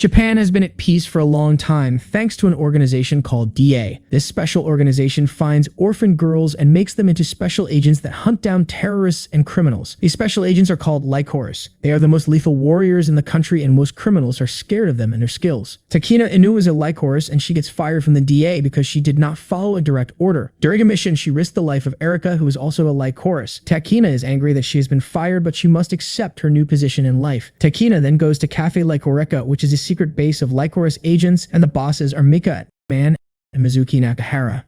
Japan has been at peace for a long time thanks to an organization called DA. This special organization finds orphan girls and makes them into special agents that hunt down terrorists and criminals. These special agents are called Lycoris. They are the most lethal warriors in the country and most criminals are scared of them and their skills. Takina Inoue is a Lycoris and she gets fired from the DA because she did not follow a direct order. During a mission, she risked the life of Erika, who is also a Lycoris. Takina is angry that she has been fired, but she must accept her new position in life. Takina then goes to Café Lycorica, which is a secret base of Lycoris agents, and the bosses are Mika Man and Mizuki Nakahara.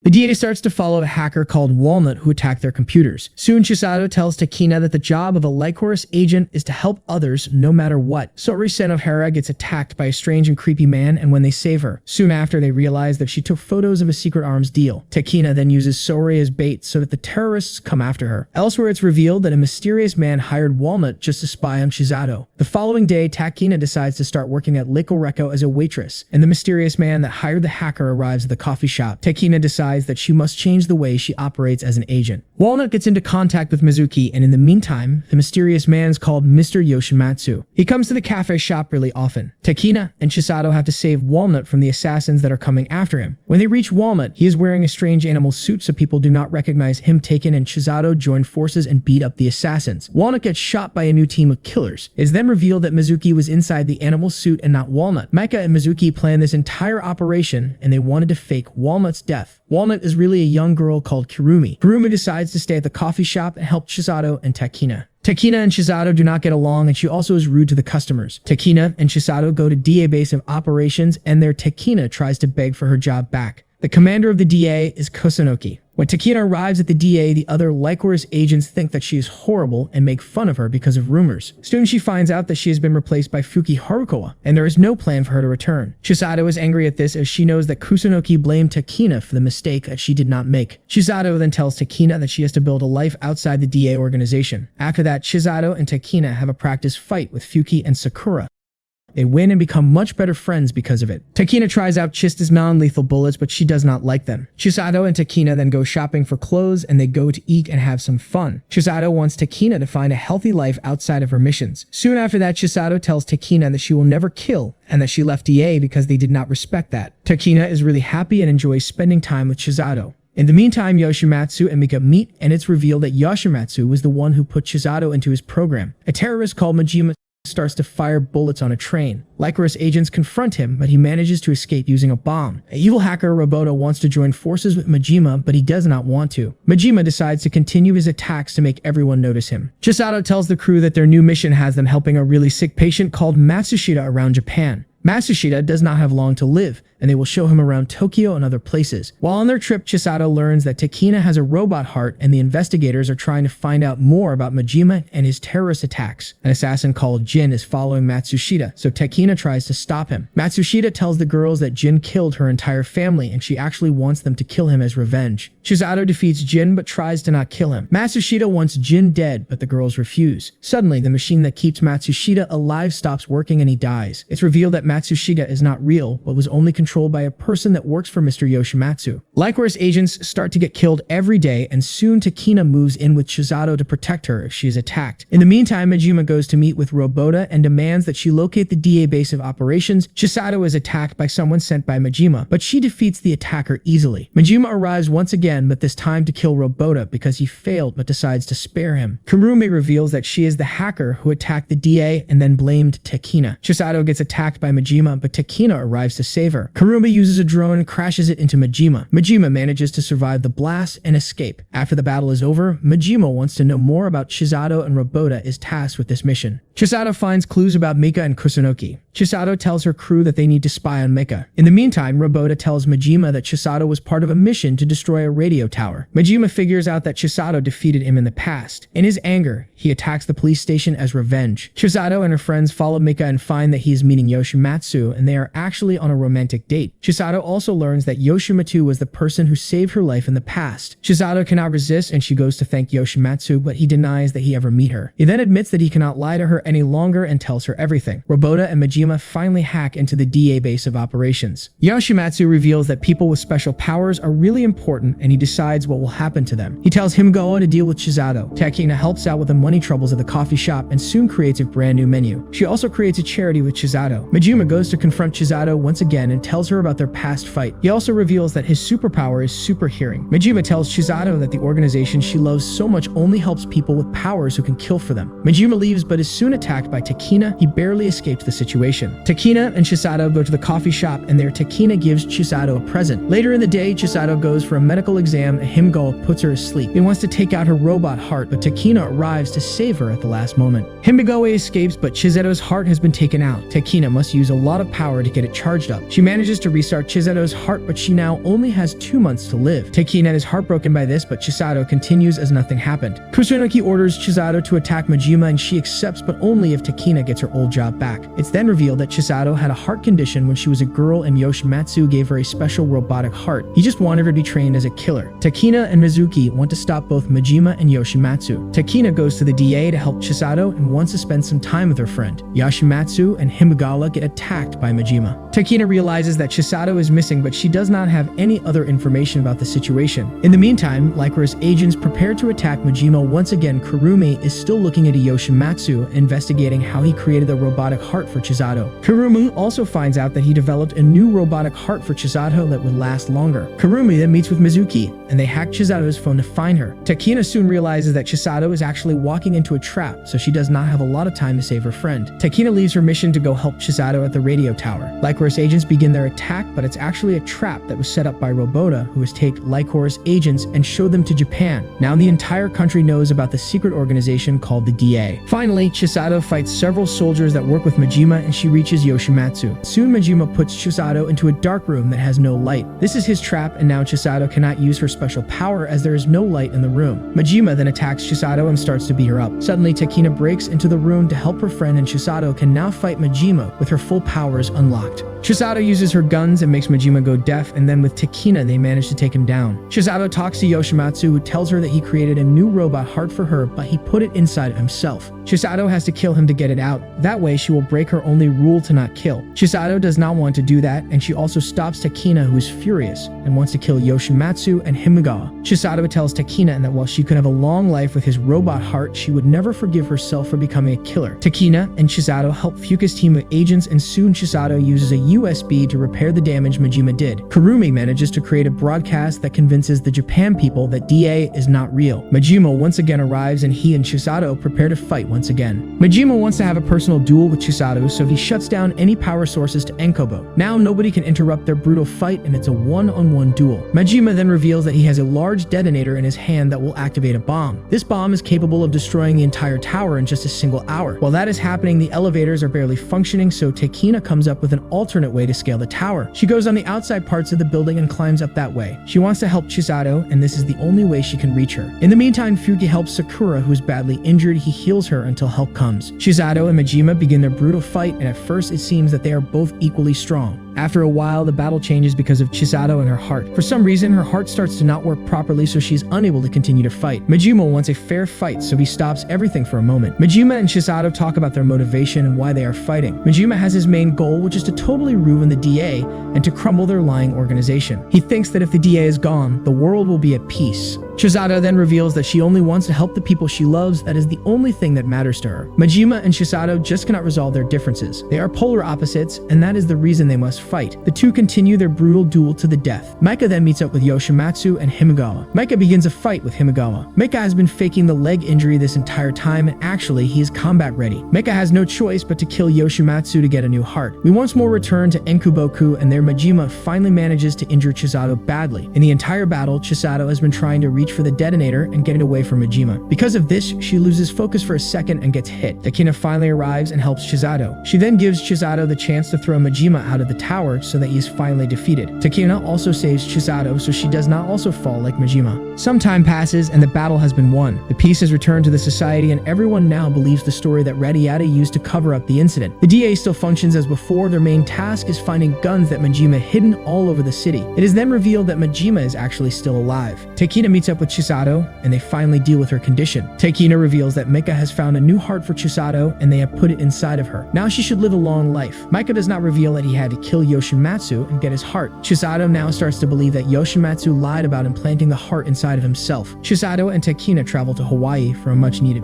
The DA starts to follow a hacker called Walnut who attacked their computers. Soon Chisato tells Takina that the job of a Lycoris agent is to help others no matter what. Sori Senohara gets attacked by a strange and creepy man, and when they save her, soon after they realize that she took photos of a secret arms deal. Takina then uses Sori as bait so that the terrorists come after her. Elsewhere, it's revealed that a mysterious man hired Walnut just to spy on Chisato. The following day, Takina decides to start working at Lycorica as a waitress, and the mysterious man that hired the hacker arrives at the coffee shop. Takina decides that she must change the way she operates as an agent. Walnut gets into contact with Mizuki, and in the meantime, the mysterious man is called Mr. Yoshimatsu. He comes to the cafe shop really often. Takina and Chisato have to save Walnut from the assassins that are coming after him. When they reach Walnut, he is wearing a strange animal suit so people do not recognize him. Takina and Chisato join forces and beat up the assassins. Walnut gets shot by a new team of killers. It is then revealed that Mizuki was inside the animal suit and not Walnut. Mika and Mizuki planned this entire operation, and they wanted to fake Walnut's death. Walnut is really a young girl called Kirumi. Kirumi decides to stay at the coffee shop and help Chisato and Takina. Takina and Chisato do not get along, and she also is rude to the customers. Takina and Chisato go to DA base of operations, and there Takina tries to beg for her job back. The commander of the DA is Kusunoki. When Takina arrives at the DA, the other Lycoris agents think that she is horrible and make fun of her because of rumors. Soon she finds out that she has been replaced by Fuki Harukawa, and there is no plan for her to return. Chisato is angry at this as she knows that Kusunoki blamed Takina for the mistake that she did not make. Chisato then tells Takina that she has to build a life outside the DA organization. After that, Chisato and Takina have a practice fight with Fuki and Sakura. They win and become much better friends because of it. Takina tries out Chista's non-lethal bullets, but she does not like them. Chisato and Takina then go shopping for clothes, and they go to eat and have some fun. Chisato wants Takina to find a healthy life outside of her missions. Soon after that, Chisato tells Takina that she will never kill, and that she left DA because they did not respect that. Takina is really happy and enjoys spending time with Chisato. In the meantime, Yoshimatsu and Mika meet, and it's revealed that Yoshimatsu was the one who put Chisato into his program. A terrorist called Majima starts to fire bullets on a train. Lycoris agents confront him, but he manages to escape using a bomb. An evil hacker, Roboto, wants to join forces with Majima, but he does not want to. Majima decides to continue his attacks to make everyone notice him. Chisato tells the crew that their new mission has them helping a really sick patient called Matsushita around Japan. Matsushita does not have long to live, and they will show him around Tokyo and other places. While on their trip, Chisato learns that Takina has a robot heart, and the investigators are trying to find out more about Majima and his terrorist attacks. An assassin called Jin is following Matsushita, so Takina tries to stop him. Matsushita tells the girls that Jin killed her entire family, and she actually wants them to kill him as revenge. Chisato defeats Jin, but tries to not kill him. Matsushita wants Jin dead, but the girls refuse. Suddenly, the machine that keeps Matsushita alive stops working and he dies. It's revealed that Matsushita is not real, but was only controlled by a person that works for Mr. Yoshimatsu. Lycoris agents start to get killed every day, and soon Takina moves in with Chisato to protect her if she is attacked. In the meantime, Majima goes to meet with Robota and demands that she locate the DA base of operations. Chisato is attacked by someone sent by Majima, but she defeats the attacker easily. Majima arrives once again, but this time to kill Robota because he failed but decides to spare him. Kirumi reveals that she is the hacker who attacked the DA and then blamed Takina. Chisato gets attacked by Majima, but Takina arrives to save her. Kirumi uses a drone and crashes it into Majima. Majima manages to survive the blast and escape. After the battle is over, Majima wants to know more about Chisato, and Robota is tasked with this mission. Chisato finds clues about Mika and Kusunoki. Chisato tells her crew that they need to spy on Mika. In the meantime, Robota tells Majima that Chisato was part of a mission to destroy a radio tower. Majima figures out that Chisato defeated him in the past. In his anger, he attacks the police station as revenge. Chisato and her friends follow Mika and find that he is meeting Yoshimatsu, and they are actually on a romantic date. Chisato also learns that Yoshimatsu was the person who saved her life in the past. Chisato cannot resist, and she goes to thank Yoshimatsu, but he denies that he ever met her. He then admits that he cannot lie to her any longer and tells her everything. Robota and Majima finally hack into the DA base of operations. Yoshimatsu reveals that people with special powers are really important and he decides what will happen to them. He tells Himagawa to deal with Chisato. Takina helps out with the money troubles of the coffee shop and soon creates a brand new menu. She also creates a charity with Chisato. Majima goes to confront Chisato once again and tells her about their past fight. He also reveals that his superpower is super hearing. Majima tells Chisato that the organization she loves so much only helps people with powers who can kill for them. Majima leaves but is soon attacked by Takina. He barely escapes the situation. Takina and Chisato go to the coffee shop and there Takina gives Chisato a present. Later in the day, Chisato goes for a medical exam and Himagawa puts her to sleep. He wants to take out her robot heart, but Takina arrives to save her at the last moment. Himagawa escapes, but Chisato's heart has been taken out. Takina must use a lot of power to get it charged up. She manages to restart Chisato's heart, but she now only has 2 months to live. Takina is heartbroken by this, but Chisato continues as nothing happened. Kusunoki orders Chisato to attack Majima and she accepts, but only if Takina gets her old job back. It's then revealed that Chisato had a heart condition when she was a girl and Yoshimatsu gave her a special robotic heart. He just wanted her to be trained as a killer. Takina and Mizuki want to stop both Majima and Yoshimatsu. Takina goes to the DA to help Chisato and wants to spend some time with her friend. Yoshimatsu and Himagawa get attacked by Majima. Takina realizes that Chisato is missing, but she does not have any other information about the situation. In the meantime, Lycoris agents prepare to attack Majima once again. Kurumi is still looking into Yoshimatsu, investigating how he created the robotic heart for Chisato. Kurumi also finds out that he developed a new robotic heart for Chisato that would last longer. Kurumi then meets with Mizuki, and they hack Chisato's phone to find her. Takina soon realizes that Chisato is actually walking into a trap, so she does not have a lot of time to save her friend. Takina leaves her mission to go help Chisato at the radio tower. Lycoris agents begin their attack, but it's actually a trap that was set up by Robota, who has taken Lycoris agents and showed them to Japan. Now the entire country knows about the secret organization called the DA. Finally, Chisato fights several soldiers that work with Majima and she reaches Yoshimatsu. Soon Majima puts Chisato into a dark room that has no light. This is his trap, and now Chisato cannot use her special power as there is no light in the room. Majima then attacks Chisato and starts to beat her up. Suddenly, Takina breaks into the room to help her friend and Chisato can now fight Majima with her full powers unlocked. Chisato uses her guns and makes Majima go deaf, and then with Takina they manage to take him down. Chisato talks to Yoshimatsu, who tells her that he created a new robot heart for her, but he put it inside of himself. Chisato has to kill him to get it out. That way she will break her only rule to not kill. Chisato does not want to do that, and she also stops Takina, who is furious and wants to kill Yoshimatsu and Himagawa. Chisato tells Takina that while she could have a long life with his robot heart, she would never forgive herself for becoming a killer. Takina and Chisato help Fuka's team of agents, and soon Chisato uses a USB to repair the damage Majima did. Kurumi manages to create a broadcast that convinces the Japan people that DA is not real. Majima once again arrives and he and Chisato prepare to fight once again. Majima wants to have a personal duel with Chisato, so he shuts down any power sources to Enkobo. Now nobody can interrupt their brutal fight and it's a one-on-one duel. Majima then reveals that he has a large detonator in his hand that will activate a bomb. This bomb is capable of destroying the entire tower in just a single hour. While that is happening, the elevators are barely functioning, so Takina comes up with an alternate way to scale the tower. She goes on the outside parts of the building and climbs up that way. She wants to help Chisato, and this is the only way she can reach her. In the meantime, Fuki helps Sakura, who is badly injured. He heals her until help comes. Chisato and Majima begin their brutal fight, and at first it seems that they are both equally strong. After a while, the battle changes because of Chisato and her heart. For some reason, her heart starts to not work properly, so she's unable to continue to fight. Majima wants a fair fight, so he stops everything for a moment. Majima and Chisato talk about their motivation and why they are fighting. Majima has his main goal, which is to totally ruin the DA and to crumble their lying organization. He thinks that if the DA is gone, the world will be at peace. Chisato then reveals that she only wants to help the people she loves. That is the only thing that matters to her. Majima and Chisato just cannot resolve their differences. They are polar opposites, and that is the reason they must fight. The two continue their brutal duel to the death. Maika then meets up with Yoshimatsu and Himagawa. Maika begins a fight with Himagawa. Maika has been faking the leg injury this entire time, and actually he is combat ready. Maika has no choice but to kill Yoshimatsu to get a new heart. We once more return to Enkuboku, and there Majima finally manages to injure Chisato badly. In the entire battle, Chisato has been trying to reach for the detonator and get it away from Majima. Because of this, she loses focus for a second and gets hit. Takina finally arrives and helps Chisato. She then gives Chisato the chance to throw Majima out of the tower, power so that he is finally defeated. Takina also saves Chisato so she does not also fall like Majima. Some time passes and the battle has been won. The peace has returned to the society and everyone now believes the story that Radiata used to cover up the incident. The DA still functions as before. Their main task is finding guns that Majima hidden all over the city. It is then revealed that Majima is actually still alive. Takina meets up with Chisato and they finally deal with her condition. Takina reveals that Mika has found a new heart for Chisato and they have put it inside of her. Now she should live a long life. Mika does not reveal that he had to kill Yoshimatsu and get his heart. Chisato now starts to believe that Yoshimatsu lied about implanting the heart inside of himself. Chisato and Takina travel to Hawaii for a much needed